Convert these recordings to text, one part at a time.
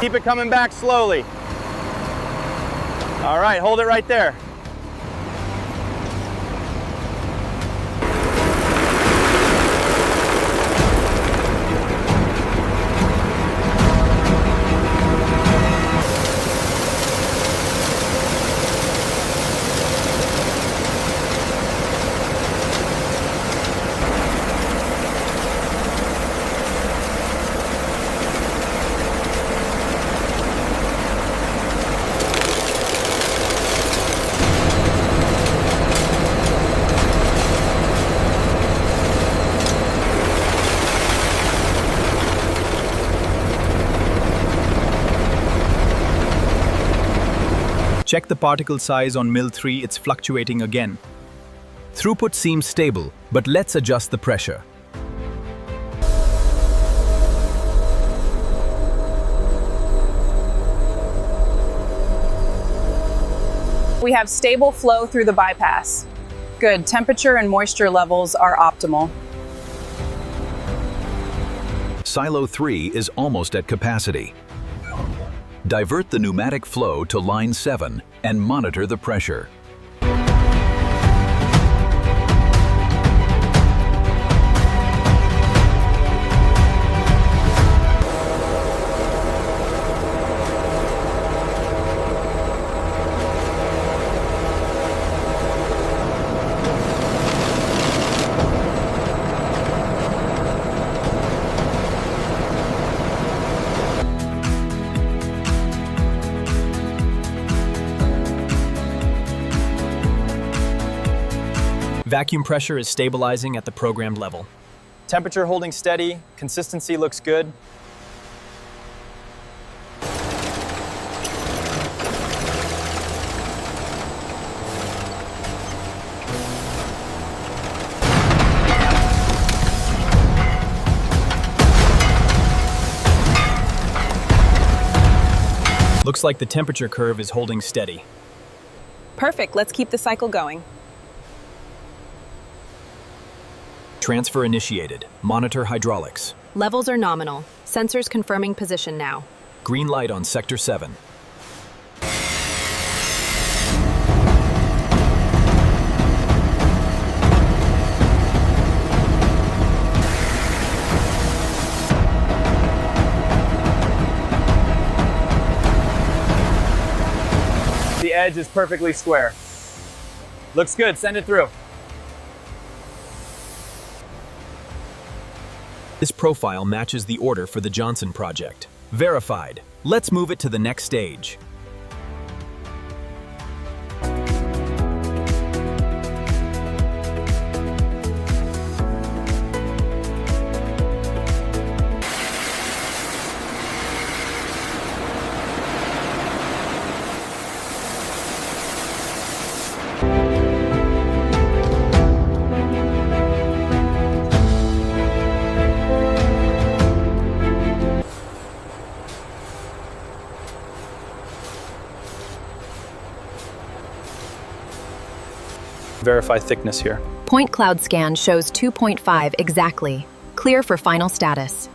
Keep it coming back slowly. All right, hold it right there. Check the particle size on mill 3, it's fluctuating again. Throughput seems stable, but let's adjust the pressure. We have stable flow through the bypass. Good, temperature and moisture levels are optimal. Silo 3 is almost at capacity. Divert the pneumatic flow to line 7 and monitor the pressure. Vacuum pressure is stabilizing at the programmed level. Temperature holding steady, consistency looks good. Looks like the temperature curve is holding steady. Perfect, let's keep the cycle going. Transfer initiated. Monitor hydraulics. Levels are nominal. Sensors confirming position now. Green light on Sector 7. The edge is perfectly square. Looks good, send it through. This profile matches the order for the Johnson project. Verified. Let's move it to the next stage. Verify thickness here. Point cloud scan shows 2.5 exactly. Clear for final status.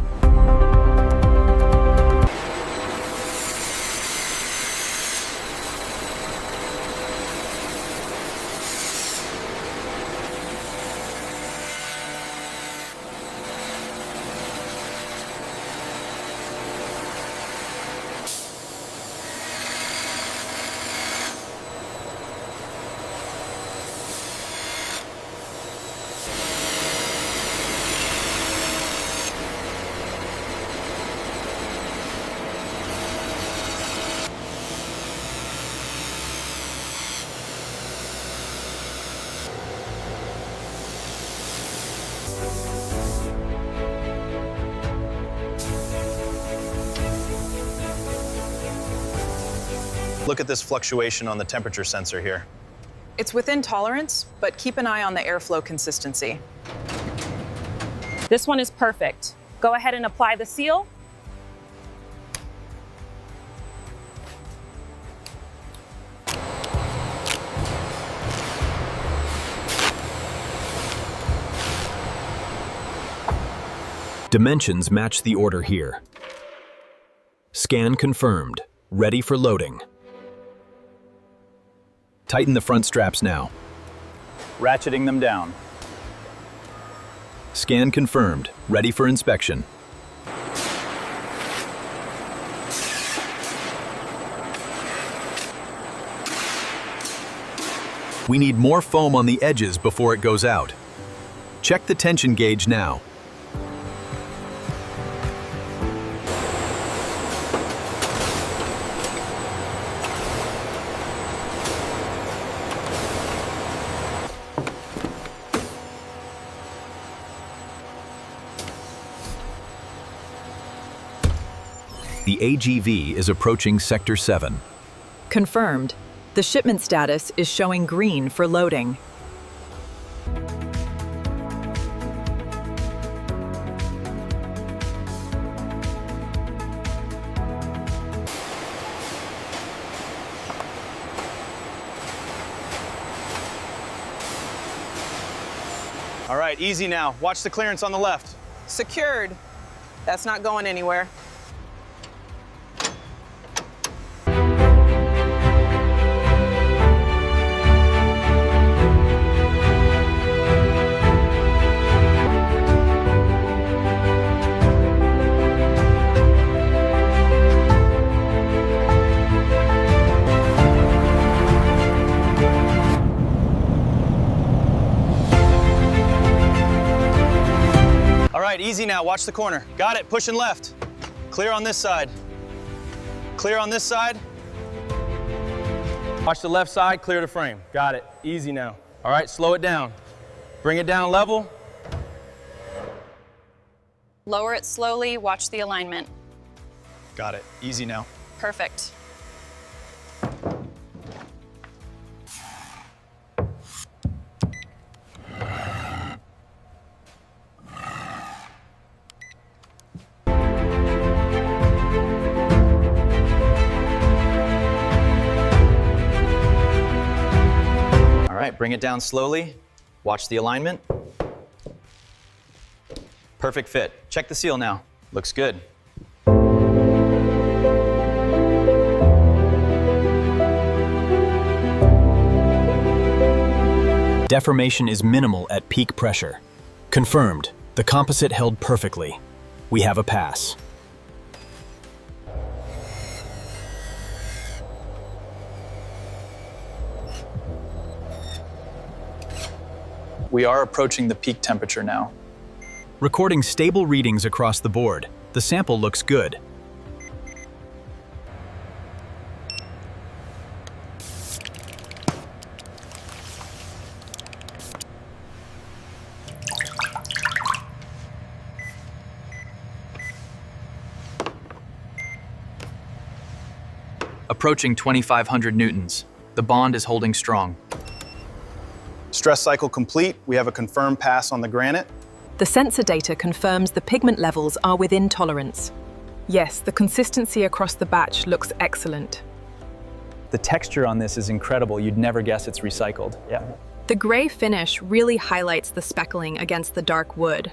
Look at this fluctuation on the temperature sensor here. It's within tolerance, but keep an eye on the airflow consistency. This one is perfect. Go ahead and apply the seal. Dimensions match the order here. Scan confirmed. Ready for loading. Tighten the front straps now. Ratcheting them down. Scan confirmed. Ready for inspection. We need more foam on the edges before it goes out. Check the tension gauge now. The AGV is approaching Sector 7. Confirmed. The shipment status is showing green for loading. All right, easy now. Watch the clearance on the left. Secured. That's not going anywhere. All right, easy now. Watch the corner. Got it. Pushing left. Clear on this side. Clear on this side. Watch the left side. Clear the frame. Got it. Easy now. All right, slow it down. Bring it down level. Lower it slowly, watch the alignment. Got it. Easy now. Perfect. All right, bring it down slowly. Watch the alignment. Perfect fit. Check the seal now. Looks good. Deformation is minimal at peak pressure. Confirmed. The composite held perfectly. We have a pass. We are approaching the peak temperature now. Recording stable readings across the board. The sample looks good. Approaching 2,500 newtons. The bond is holding strong. Stress cycle complete. We have a confirmed pass on the granite. The sensor data confirms the pigment levels are within tolerance. Yes, the consistency across the batch looks excellent. The texture on this is incredible. You'd never guess it's recycled. Yeah. The gray finish really highlights the speckling against the dark wood.